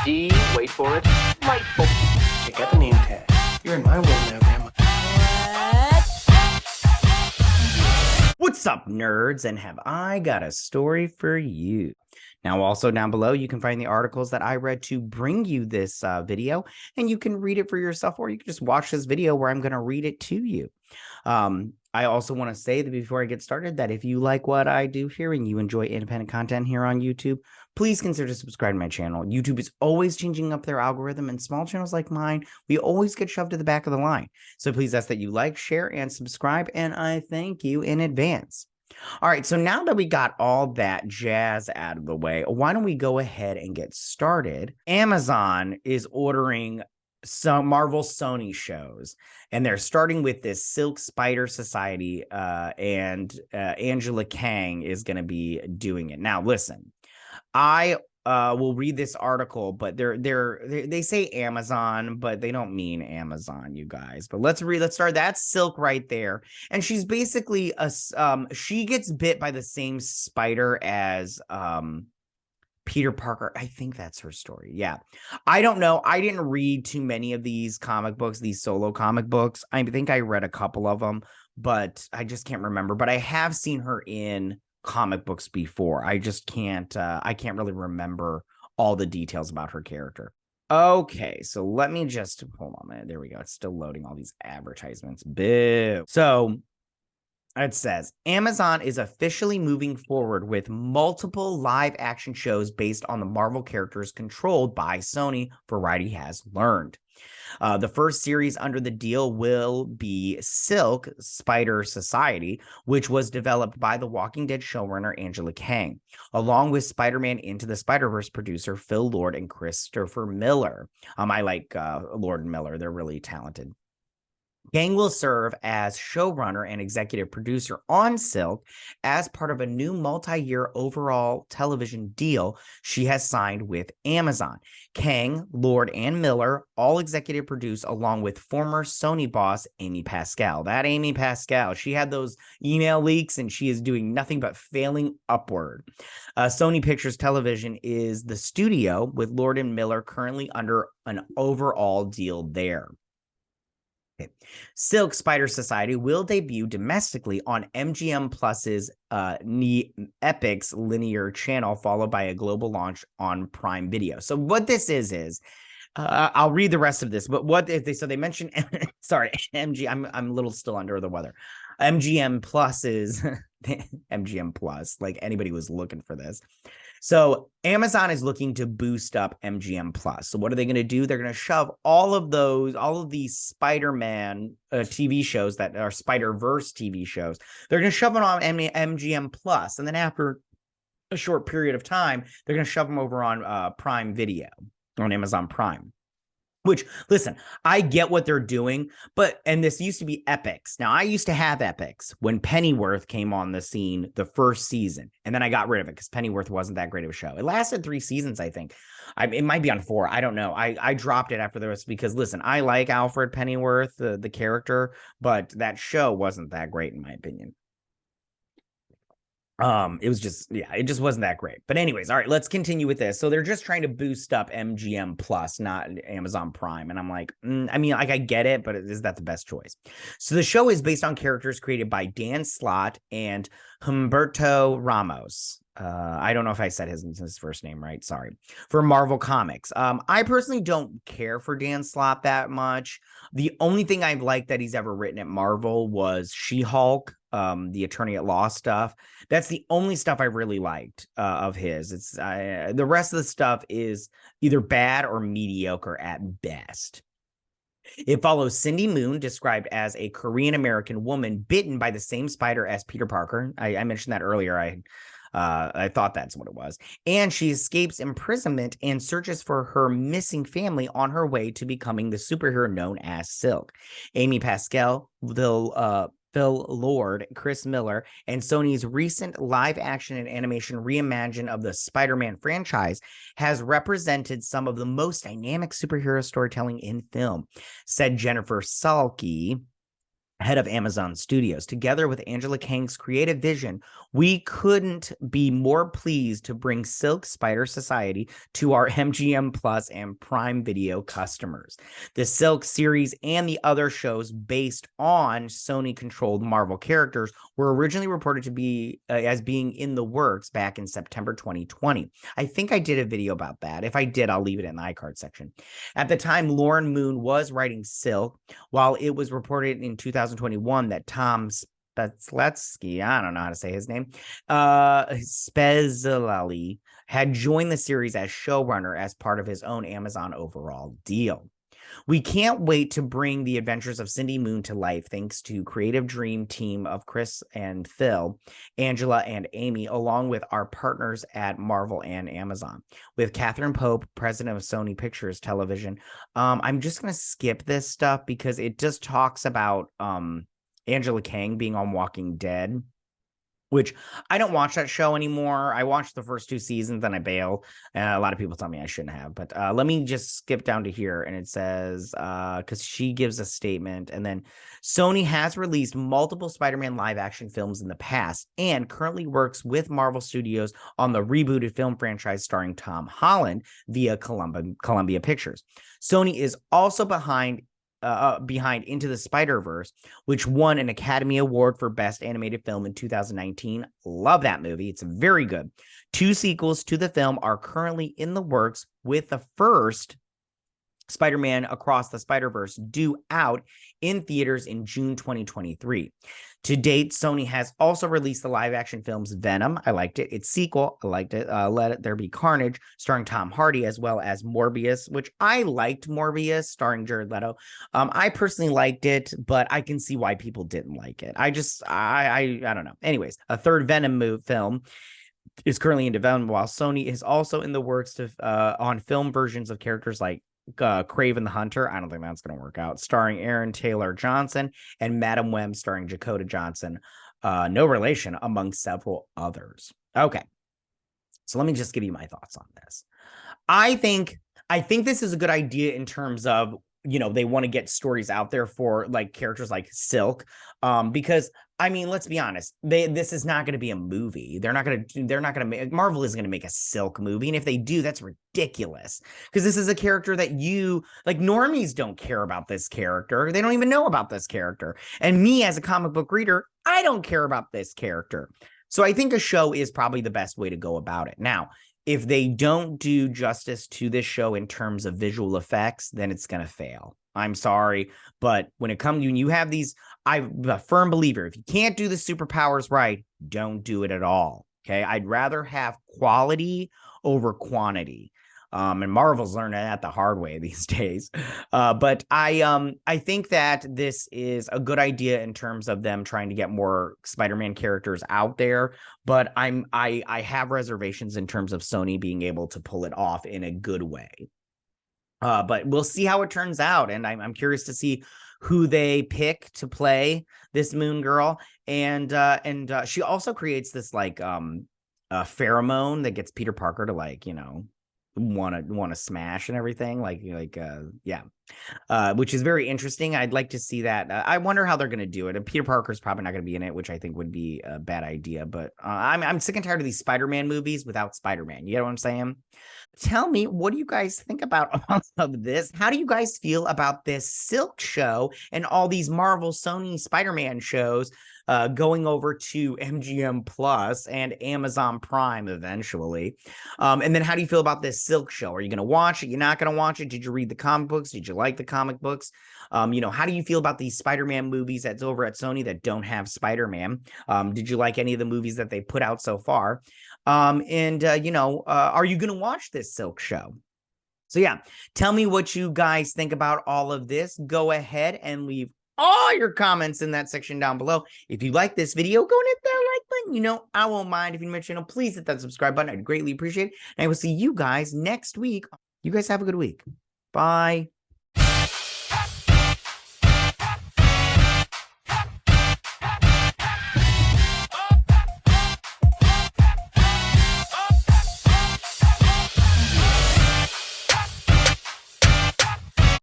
D, wait for it, delightful. Check out the name tag. You're in my world now, Grandma. What's up, nerds? And have I got a story for you? Now, also down below, you can find the articles that I read to bring you this video, and you can read it for yourself, or you can just watch this video where I'm going to read it to you. I also want to say that before I get started, that if you like what I do here and you enjoy independent content here on YouTube, please consider subscribing to my channel. YouTube is always changing up their algorithm, and small channels like mine, we always get shoved to the back of the line. So please ask that you like, share, and subscribe, and I thank you in advance. All right, so now that we got all that jazz out of the way, why don't we go ahead and get started? Amazon is ordering some Marvel Sony shows, and they're starting with this Silk Spider Society, and Angela Kang is going to be doing it. Now, listen, I will read this article, but they say Amazon, but they don't mean Amazon, you guys. But let's start. That's Silk right there, and she's basically she gets bit by the same spider as Peter Parker. I think that's her story. Yeah. I don't know. I didn't read too many of these comic books, these solo comic books. I think I read a couple of them, but I just can't remember. But I have seen her in comic books before. I just can't really remember all the details about her character. Okay, so let me just hold on a minute. There we go. It's still loading all these advertisements. Boo. So it says Amazon is officially moving forward with multiple live action shows based on the Marvel characters controlled by Sony, Variety has learned. The first series under the deal will be Silk Spider Society, which was developed by the Walking Dead showrunner Angela Kang, along with Spider-Man Into the Spider-Verse producer Phil Lord and Christopher Miller. I like Lord and Miller. They're really talented. Kang will serve as showrunner and executive producer on Silk as part of a new multi-year overall television deal she has signed with Amazon. Kang, Lord, and Miller all executive produce along with former Sony boss Amy Pascal. That Amy Pascal, she had those email leaks and she is doing nothing but failing upward. Sony Pictures Television is the studio, with Lord and Miller currently under an overall deal there. Silk Spider Society will debut domestically on MGM Plus's Epix linear channel, followed by a global launch on Prime Video. So what this is I'll read the rest of this, but what if they, so they mentioned, sorry, I'm a little still under the weather. MGM Plus is MGM Plus, like anybody was looking for this. So Amazon is looking to boost up MGM Plus. So what are they going to do? They're going to shove all of these Spider-Man TV shows that are Spider-Verse TV shows. They're going to shove them on MGM Plus, and then after a short period of time, they're going to shove them over on Prime Video, on Amazon Prime. Which, listen, I get what they're doing, and this used to be Epix. Now, I used to have Epix when Pennyworth came on the scene the first season, and then I got rid of it because Pennyworth wasn't that great of a show. It lasted 3 seasons, I think. It might be on 4. I don't know. I dropped it after the rest because, listen, I like Alfred Pennyworth, the character, but that show wasn't that great in my opinion. It was just, yeah, it just wasn't that great. But anyways, all right, let's continue with this. So they're just trying to boost up MGM Plus, not Amazon Prime. And I'm like, I mean, like, I get it, but is that the best choice? So the show is based on characters created by Dan Slott and Humberto Ramos. I don't know if I said his first name right. Sorry. For Marvel Comics. I personally don't care for Dan Slott that much. The only thing I've liked that he's ever written at Marvel was She-Hulk, the Attorney at Law stuff. That's the only stuff I really liked of his. It's the rest of the stuff is either bad or mediocre at best. It follows Cindy Moon, described as a Korean-American woman bitten by the same spider as Peter Parker. I mentioned that earlier. I thought that's what it was. And she escapes imprisonment and searches for her missing family on her way to becoming the superhero known as Silk. Amy Pascal, Phil Lord, Chris Miller, and Sony's recent live-action and animation reimagine of the Spider-Man franchise has represented some of the most dynamic superhero storytelling in film, said Jennifer Salke, head of Amazon Studios. Together with Angela Kang's creative vision, we couldn't be more pleased to bring Silk Spider Society to our MGM Plus and Prime Video customers. The Silk series and the other shows based on Sony-controlled Marvel characters were originally reported to be as being in the works back in September 2020. I think I did a video about that. If I did, I'll leave it in the iCard section. At the time, Lauren Moon was writing Silk, while it was reported in 2021 that Tom Spezletsky, I don't know how to say his name, Spezlali, had joined the series as showrunner as part of his own Amazon overall deal. We can't wait to bring the adventures of Cindy Moon to life thanks to creative dream team of Chris and Phil, Angela and Amy, along with our partners at Marvel and Amazon. With Catherine Pope, president of Sony Pictures Television, I'm just going to skip this stuff because it just talks about Angela Kang being on Walking Dead, which I don't watch that show anymore. I watched the first 2 seasons, then I bail. A lot of people tell me I shouldn't have, but let me just skip down to here. And it says, because she gives a statement, and then Sony has released multiple Spider-Man live action films in the past and currently works with Marvel Studios on the rebooted film franchise starring Tom Holland via Columbia Pictures. Sony is also behind Into the Spider-Verse, which won an Academy Award for Best Animated Film in 2019. Love that movie. It's very good. 2 sequels to the film are currently in the works, with the first, Spider-Man Across the Spider-Verse, due out in theaters in June 2023. To date, Sony has also released the live-action films Venom, I liked it, its sequel, I liked it, Let There Be Carnage, starring Tom Hardy, as well as Morbius, which I liked Morbius, starring Jared Leto. I personally liked it, but I can see why people didn't like it. I don't know. Anyways, a third Venom film is currently in development, while Sony is also in the works to on film versions of characters like Kraven the Hunter. I don't think that's going to work out. Starring Aaron Taylor Johnson and Madam Web, starring Dakota Johnson. No relation, among several others. Okay, so let me just give you my thoughts on this. I think this is a good idea in terms of, they want to get stories out there for like characters like Silk, because I mean, let's be honest, this is not going to be a movie. They're not going to make, Marvel isn't going to make a Silk movie, and if they do, that's ridiculous, because this is a character that normies don't care about this character. They don't even know about this character, and me as a comic book reader, I don't care about this character. So I think a show is probably the best way to go about it. Now, if they don't do justice to this show in terms of visual effects, then it's going to fail. I'm sorry, but when it comes to, you have these, I'm a firm believer, if you can't do the superpowers right, don't do it at all. Okay, I'd rather have quality over quantity. And Marvel's learning that the hard way these days. But I think that this is a good idea in terms of them trying to get more Spider-Man characters out there. But I have reservations in terms of Sony being able to pull it off in a good way. But we'll see how it turns out, and I'm curious to see who they pick to play this Moon Girl. And she also creates this like a pheromone that gets Peter Parker to want to smash and everything, which is very interesting. I'd like to see that. I wonder how they're going to do it, and Peter Parker's probably not going to be in it, which I think would be a bad idea. But I'm sick and tired of these Spider-Man movies without Spider-Man. You know what I'm saying? Tell me, what do you guys think about all of this? How do you guys feel about this Silk show and all these Marvel, Sony, Spider-Man shows going over to MGM Plus and Amazon Prime eventually? And then how do you feel about this Silk show? Are you going to watch it? You're not going to watch it? Did you read the comic books? Did you like the comic books? How do you feel about these Spider-Man movies that's over at Sony that don't have Spider-Man? Did you like any of the movies that they put out so far? Are you going to watch this Silk show? So yeah, tell me what you guys think about all of this. Go ahead and leave all your comments in that section down below. If you like this video, go and hit that like button. I won't mind. If you're new to my channel, please hit that subscribe button. I'd greatly appreciate it. And I will see you guys next week. You guys have a good week. Bye.